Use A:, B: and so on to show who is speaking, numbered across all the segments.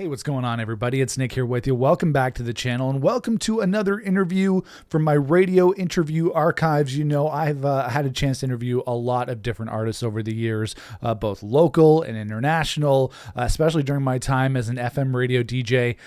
A: Hey, what's going on, everybody? It's Nick here with you. Welcome back to the channel, and welcome to another interview from my radio interview archives. You know, I've had a chance to interview a lot of different artists over the years, both local and international, especially during my time as an FM radio DJ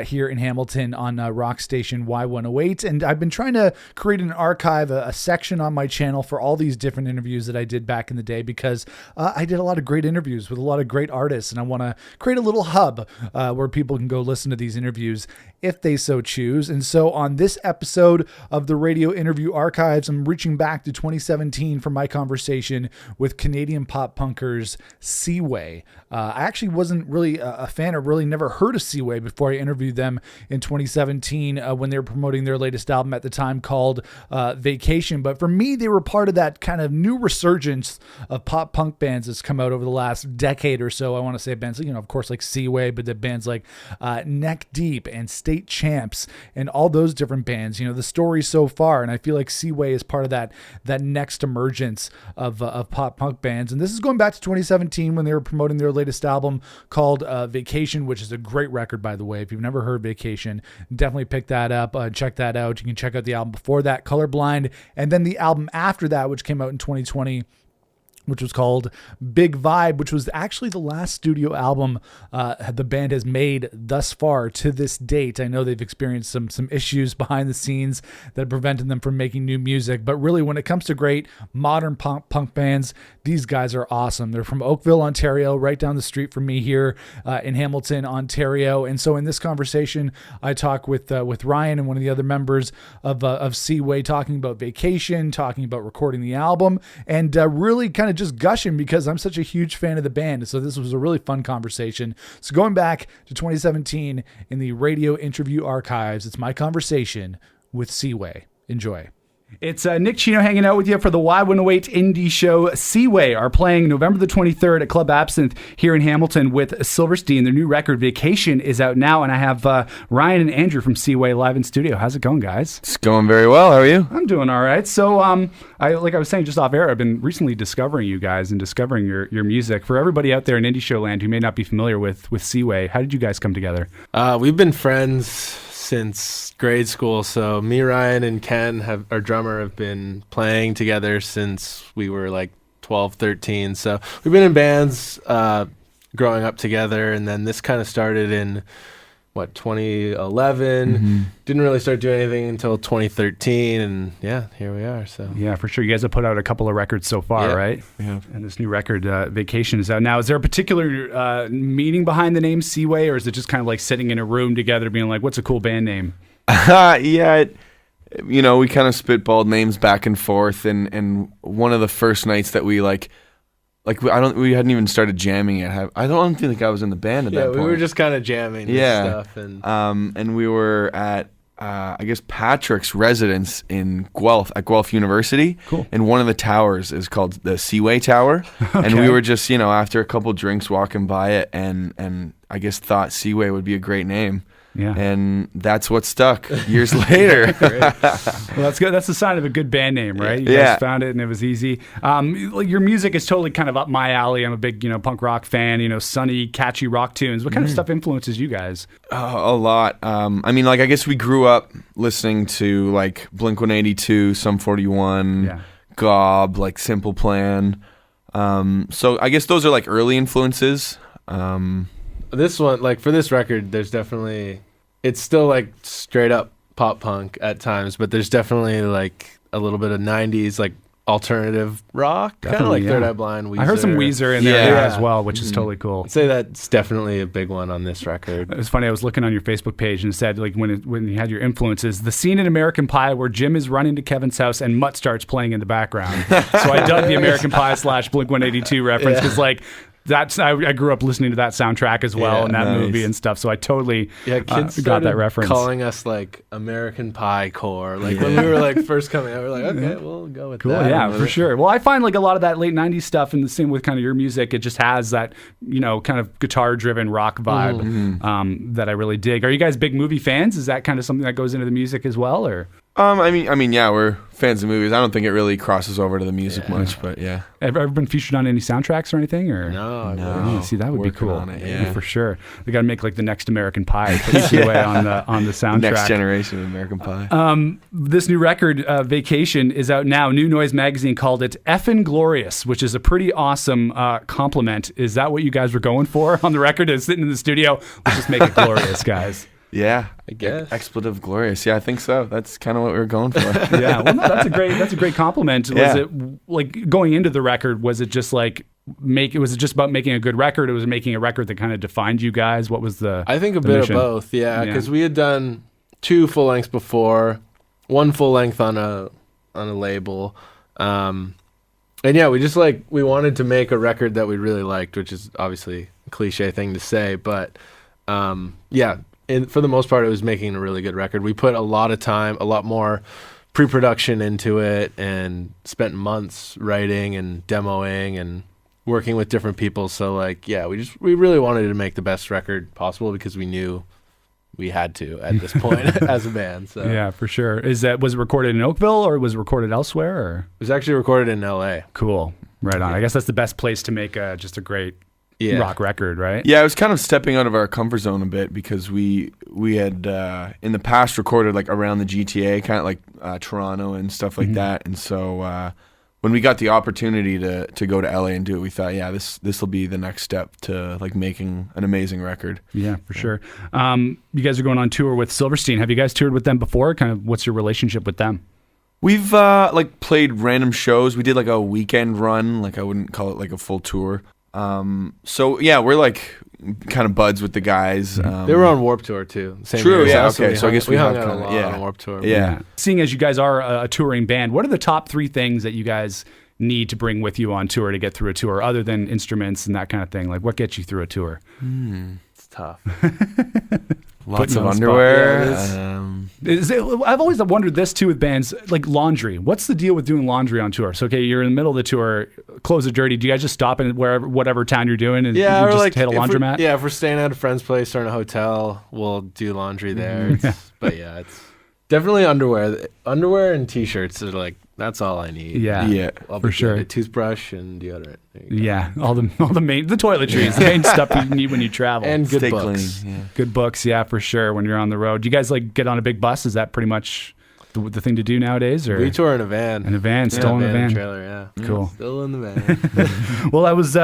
A: here in Hamilton on rock station Y108. And I've been trying to create an archive, a section on my channel for all these different interviews that I did back in the day, because I did a lot of great interviews with a lot of great artists, and I want to create a little hub where people can go listen to these interviews if they so choose. And so on this episode of the Radio Interview Archives, I'm reaching back to 2017 for my conversation with Canadian pop punkers Seaway. I actually wasn't really a fan, or really never heard of Seaway before I interviewed them in 2017 when they were promoting their latest album at the time called Vacation. But for me, they were part of that kind of new resurgence of pop punk bands that's come out over the last decade or so. I want to say bands, you know, of course, like Seaway, but the bands like Neck Deep and State Champs and all those different bands. You know, the story so far, and I feel like Seaway is part of that next emergence of pop punk bands. And this is going back to 2017 when they were promoting their latest album called Vacation, which is a great record, by the way. If you've never heard Vacation, definitely pick that up, check that out. You can check out the album before that, Colorblind, and then the album after that, which came out in 2020, which was called Big Vibe, which was actually the last studio album the band has made thus far to this date. I know they've experienced some issues behind the scenes that prevented them from making new music, but really when it comes to great modern punk bands, these guys are awesome. They're from Oakville, Ontario, right down the street from me here in Hamilton, Ontario. And so in this conversation, I talk with Ryan and one of the other members of Seaway, talking about Vacation, talking about recording the album, and really kind of just gushing because I'm such a huge fan of the band. So this was a really fun conversation. So going back to 2017 in the Radio Interview Archives, it's my conversation with Seaway. Enjoy. It's Nick Chino hanging out with you for the Y108 indie show. Seaway are playing November the 23rd at Club Absinthe here in Hamilton with Silverstein. Their new record, Vacation, is out now, and I have Ryan and Andrew from Seaway live in studio. How's it going, guys?
B: It's going very well. How are you?
A: I'm doing all right. So, like I was saying just off air, I've been recently discovering you guys and discovering your music. For everybody out there in indie show land who may not be familiar with Seaway, how did you guys come together?
C: We've been friends since grade school. So me, Ryan, and Ken, our drummer, have been playing together since we were like 12, 13. So we've been in bands growing up together, and then this kind of started in 2011.
B: Mm-hmm.
C: Didn't really start doing anything until 2013, and yeah, here we are. So
A: yeah, for sure. You guys have put out a couple of records so far, right?
B: Yeah.
A: And this new record, Vacation, is out now. Is there a particular meaning behind the name Seaway, or is it just kind of like sitting in a room together being like, what's a cool band name?
B: Yeah, we kind of spitballed names back and forth, and one of the first nights that we we hadn't even started jamming yet. I don't think I was in the band at that point.
C: Yeah, we were just kind of jamming and stuff.
B: And we were at, I guess, Patrick's residence in Guelph, at Guelph University.
A: Cool.
B: And one of the towers is called the Seaway Tower. Okay. And we were just, after a couple drinks walking by it, and I guess thought Seaway would be a great name.
A: Yeah.
B: And that's what stuck years later.
A: Well, that's good. That's the sign of a good band name, right? You guys found it and it was easy. Your music is totally kind of up my alley. I'm a big, punk rock fan, sunny, catchy rock tunes. What kind of stuff influences you guys?
B: A lot. I guess we grew up listening to like Blink-182, Sum 41, Gob, like Simple Plan. So I guess those are like early influences.
C: This one, like for this record, there's definitely, it's still like straight up pop punk at times, but there's definitely like a little bit of 90s like alternative rock, kind of like Third Eye Blind, Weezer.
A: I heard some Weezer in there as well, which is totally cool.
C: I'd say that's definitely a big one on this record.
A: It was funny, I was looking on your Facebook page and it said, like, when you had your influences, the scene in American Pie where Jim is running to Kevin's house and Mutt starts playing in the background. So I dug the American Pie / Blink-182 reference, because like, I grew up listening to that soundtrack as well, and that movie and stuff. So I totally
C: kids
A: got that reference.
C: Calling us like American Pie core, like when we were like first coming out, we were like, okay, we'll go with that.
A: Yeah, for sure. Well, I find like a lot of that late '90s stuff, and the same with kind of your music. It just has that kind of guitar-driven rock vibe that I really dig. Are you guys big movie fans? Is that kind of something that goes into the music as well, or?
B: I mean, yeah, we're fans of movies. I don't think it really crosses over to the music much, but yeah.
D: Ever been featured on any soundtracks or anything? Or
C: No.
D: Oh, see, that would be cool.
B: On it, yeah.
D: For sure. They got to make like the next American Pie. Put Seaway on the soundtrack.
B: Next generation of American Pie.
D: This new record, Vacation, is out now. New Noise Magazine called it Effin' Glorious, which is a pretty awesome compliment. Is that what you guys were going for on the record? Is sitting in the studio? Let's just make it glorious, guys.
B: Yeah,
C: I guess.
B: Expletive glorious. Yeah, I think so. That's kind of what we were going for.
D: Yeah, well, no, that's a great compliment. Was it like going into the record? Was it just like was it just about making a good record? Or was it making a record that kind of defined you guys? What was the?
C: I think a bit
D: mission?
C: of both. Yeah, because we had done 2 full lengths before, 1 full length on a label, and yeah, we wanted to make a record that we really liked, which is obviously a cliche thing to say, but yeah. And for the most part, it was making a really good record. We put a lot of time, a lot more pre-production into it, and spent months writing and demoing and working with different people. So like, yeah, we really wanted to make the best record possible because we knew we had to at this point as a band. So
D: yeah, for sure. Was it recorded in Oakville or was it recorded elsewhere? Or?
C: It was actually recorded in LA.
D: Cool. Right on.
C: Yeah.
D: I guess that's the best place to make just a great rock record, right?
B: Yeah, it was kind of stepping out of our comfort zone a bit because we had in the past recorded like around the GTA, kind of like Toronto and stuff like that. And so when we got the opportunity to go to LA and do it, we thought, yeah, this will be the next step to like making an amazing record.
D: Yeah, for sure. You guys are going on tour with Silverstein. Have you guys toured with them before? Kind of, what's your relationship with them?
B: We've like played random shows. We did like a weekend run. Like I wouldn't call it like a full tour. So yeah, we're like kind of buds with the guys.
C: They were on Warped Tour too. Same
B: True.
C: year,
B: Yeah.
C: so
B: Okay. So I guess we
C: hung
B: have
C: out
B: kind
C: a
B: of
C: lot on Warped Tour.
B: Yeah.
D: Seeing as you guys are a touring band, what are the top 3 things that you guys need to bring with you on tour to get through a tour, other than instruments and that kind of thing? Like, what gets you through a tour?
C: It's tough.
B: Lots of underwear.
D: I've always wondered this too with bands, like laundry. What's the deal with doing laundry on tour? So, okay, you're in the middle of the tour, clothes are dirty. Do you guys just stop in whatever town you're doing and you just
C: like,
D: hit a laundromat?
C: If we're staying at a friend's place or in a hotel, we'll do laundry there. But yeah, it's definitely underwear. Underwear and t-shirts are like, that's all I need.
D: Yeah, for sure.
C: A toothbrush and deodorant.
D: Yeah, all the toiletries, the main stuff you need when you travel.
C: And good
B: Stay
C: books.
B: clean. Yeah.
D: Good books, yeah, for sure. When you're on the road, do you guys like get on a big bus? Is that pretty much the thing to do nowadays? Or
C: we tour in a van.
D: In a van, still in a van.
C: And trailer, yeah.
D: Cool.
C: Still in the van.
D: Well, I was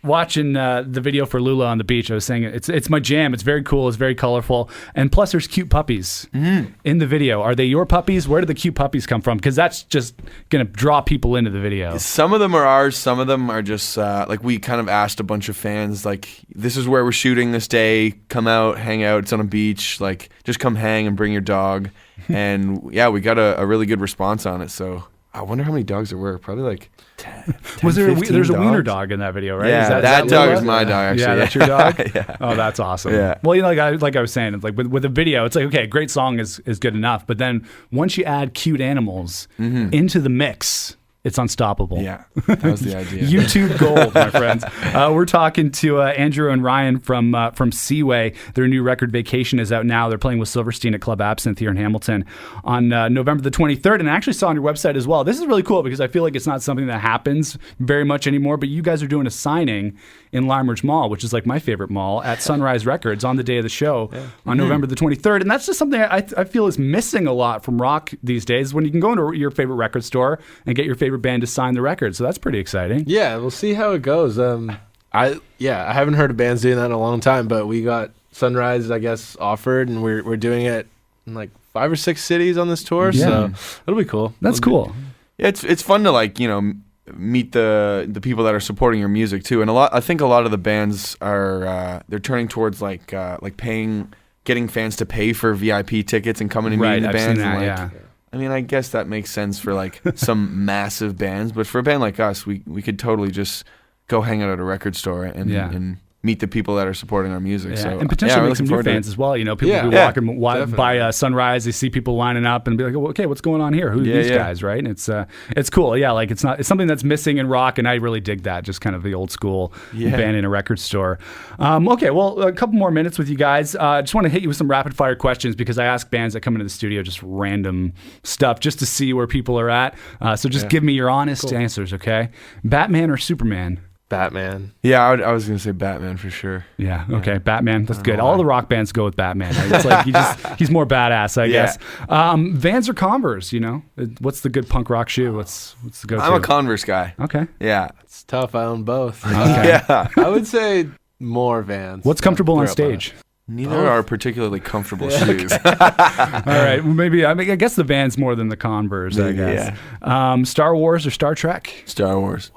D: watching the video for Lula on the beach. I was saying it's my jam. It's very cool. It's very colorful, and plus there's cute puppies in the video. Are they your puppies? Where did the cute puppies come from? Because that's just gonna draw people into the video.
B: Some of them are ours. Some of them are just like we kind of asked a bunch of fans, like, this is where we're shooting this day. Come out, hang out. It's on a beach. Like, just come hang and bring your dog. And yeah, we got a really good response on it. So I wonder how many dogs there were. Probably like 10.
D: Was there? There's a
B: dogs?
D: wiener dog in that video, right?
B: Yeah, that dog is my dog. Actually,
D: yeah, that's your dog.
B: Yeah.
D: Oh, that's awesome.
B: Yeah.
D: Well, you know, like I was saying, it's like with a video, it's like, okay, great song is good enough, but then once you add cute animals into the mix, it's unstoppable.
B: Yeah, that was the idea.
D: YouTube gold, my friends. We're talking to Andrew and Ryan from Seaway. Their new record, Vacation, is out now. They're playing with Silverstein at Club Absinthe here in Hamilton on November the 23rd. And I actually saw on your website as well. This is really cool because I feel like it's not something that happens very much anymore, but you guys are doing a signing in Limeridge Mall, which is like my favorite mall, at Sunrise Records on the day of the show on November the 23rd. And that's just something I feel is missing a lot from rock these days, when you can go into your favorite record store and get your favorite band to sign the record. So that's pretty exciting.
C: Yeah, we'll see how it goes. I haven't heard of bands doing that in a long time, but we got Sunrise, I guess, offered, and we're doing it in like 5 or 6 cities on this tour.
D: Yeah.
C: So it'll be cool.
D: That's cool.
B: Yeah, it's fun to, like, you know, meet the people that are supporting your music too. And I think a lot of the bands are they're turning towards like getting fans to pay for VIP tickets and coming and meeting the bands.
D: Seen that,
B: and like,
D: yeah.
B: I mean, I guess that makes sense for like some massive bands, but for a band like us, we could totally just go hang out at a record store and meet the people that are supporting our music.
D: Yeah,
B: So
D: and potentially
B: I'm
D: make some
B: looking
D: new
B: forward to
D: fans
B: it.
D: as well. You know, people will be walking by Sunrise, they see people lining up and be like, well, okay, what's going on here? Who are these guys, right? And it's cool. Yeah, like it's something that's missing in rock, and I really dig that. Just kind of the old school band in a record store. Okay, well, a couple more minutes with you guys. I just want to hit you with some rapid fire questions because I ask bands that come into the studio just random stuff just to see where people are at. So just give me your honest answers, okay? Batman or Superman?
C: Batman.
B: Yeah, I was gonna say Batman for sure.
D: Yeah. Okay. Batman. That's good. All the rock bands go with Batman. Right? It's like he's more badass, I guess. Vans or Converse? You know, what's the good punk rock shoe? What's the go-to?
B: I'm a Converse guy.
D: Okay.
B: Yeah.
C: It's tough. I own both.
D: Okay.
B: Yeah.
C: I would say more Vans.
D: What's comfortable on stage?
B: Neither are particularly comfortable shoes.
D: All right. Well, maybe I guess the Vans more than the Converse. I guess.
B: Yeah.
D: Star Wars or Star Trek?
B: Star Wars.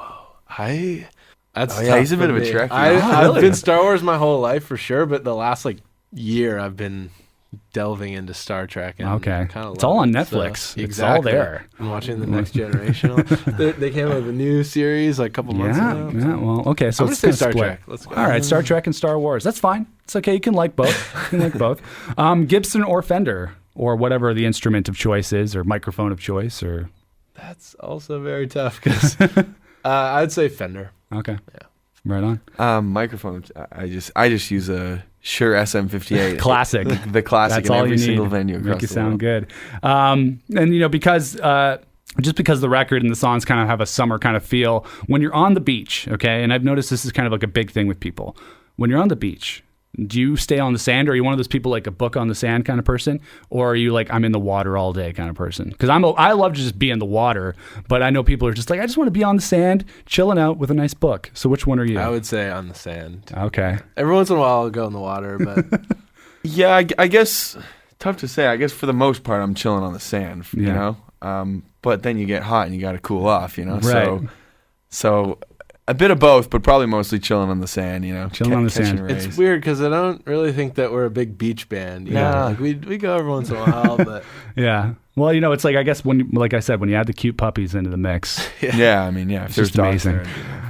C: That's
B: yeah, he's a bit of a
C: me.
B: Trekkie.
C: I've been Star Wars my whole life for sure, but the last year I've been delving into Star Trek. And
D: it's all on Netflix.
C: So,
D: it's all there.
C: I'm watching The Next Generation. They came out with a new series a couple months ago.
D: Yeah, well, okay. So
C: I'm
D: it's
C: gonna say Star
D: split.
C: Trek. Let's go.
D: All right, Star Trek and Star Wars. That's fine. It's okay. You can like both. Gibson or Fender or whatever the instrument of choice is or microphone of choice or.
C: That's also very tough because I'd say Fender.
D: Okay. Yeah. Right on.
B: Microphone. I just use a Shure SM58.
D: Classic.
B: The classic.
D: That's
B: in
D: all
B: every
D: you
B: single
D: need.
B: venue across
D: Make it
B: the
D: sound
B: world.
D: good. And you know, because the record and the songs kind of have a summer kind of feel when you're on the beach, okay? And I've noticed this is kind of like a big thing with people. When you're on the beach, do you stay on the sand, or are you one of those people like a book on the sand kind of person, or are you like I'm in the water all day kind of person? Because I love to just be in the water, but I know people are just like I just want to be on the sand, chilling out with a nice book. So which one are you?
C: I would say on the sand.
D: Okay.
C: Every once in a while I'll go in the water, but
B: Yeah, I guess tough to say. I guess for the most part I'm chilling on the sand. You know, but then you get hot and you got to cool off. You know,
D: right.
B: So a bit of both, but probably mostly chilling on the sand, you know.
D: Chilling on the sand.
B: Rays.
C: It's weird because I don't really think that we're a big beach band. You know? Like we go every once in a while, but
D: yeah. Well, you know, it's like I guess like I said, when you add the cute puppies into the mix,
B: yeah. I mean, yeah,
D: it's just amazing.
B: There,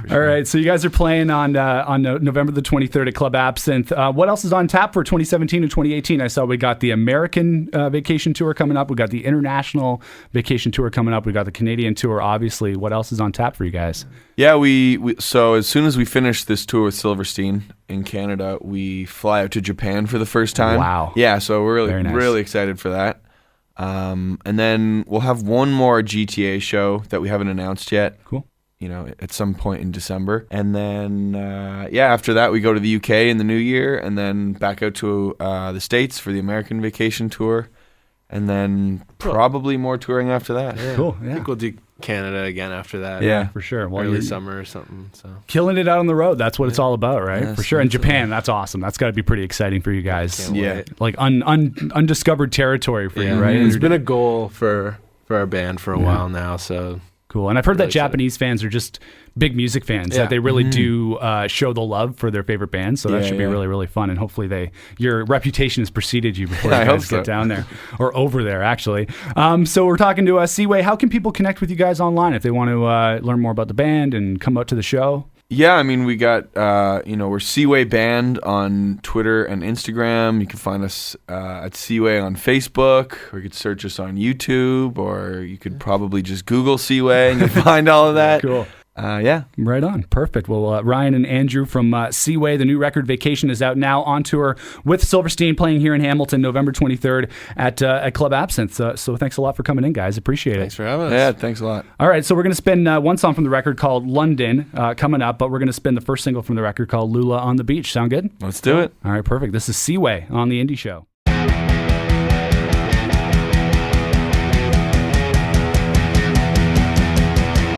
D: All right, so you guys are playing on November the 23rd at Club Absinthe. What else is on tap for 2017 and 2018? I saw we got the American vacation tour coming up. We got the international vacation tour coming up. We got the Canadian tour, obviously. What else is on tap for you guys?
B: Yeah, we so as soon as we finish this tour with Silverstein in Canada, we fly out to Japan for the first time.
D: Wow.
B: Yeah, so we're
D: Very nice.
B: really excited for that. And then we'll have one more GTA show that we haven't announced yet.
D: Cool.
B: You know, at some point in December. And then, after that, we go to the UK in the new year and then back out to the States for the American vacation tour. And then probably more touring after that.
C: yeah.
D: Cool,
C: I
D: yeah.
C: think we'll do Canada again after that.
B: Yeah.
D: For sure. Well,
C: Early
D: you're
C: summer or something. So
D: killing it out on the road. That's what it's all about, right?
B: Yes,
D: For sure. And Japan, that's awesome. That's got to be pretty exciting for you guys.
C: Can't wait.
D: Like undiscovered territory for you, right?
C: It's been a goal for our band for a while now. So
D: cool. And I've heard
C: Really
D: that Japanese fans are just big music fans, that they really do show the love for their favorite bands. So that should be really, really fun. And hopefully your reputation has preceded you before you guys get down there or over there, actually. So we're talking to Seaway. How can people connect with you guys online if they want to learn more about the band and come out to the show?
B: Yeah, I mean, we got, we're Seaway Band on Twitter and Instagram. You can find us at Seaway on Facebook, or you could search us on YouTube, or you could probably just Google Seaway and you'll find all of that.
D: Cool.
B: Yeah.
D: Right on. Perfect. Well, Ryan and Andrew from Seaway, the new record Vacation is out now, on tour with Silverstein, playing here in Hamilton, November 23rd at Club Absinthe. So thanks a lot for coming in, guys. Appreciate it.
C: thanks for having us.
B: Yeah, thanks a lot.
D: All right, so we're going to spin one song from the record called London coming up, but we're going to spin the first single from the record called Lula on the Beach. Sound good?
B: Let's do it.
D: All right, perfect. This is Seaway on The Indie Show.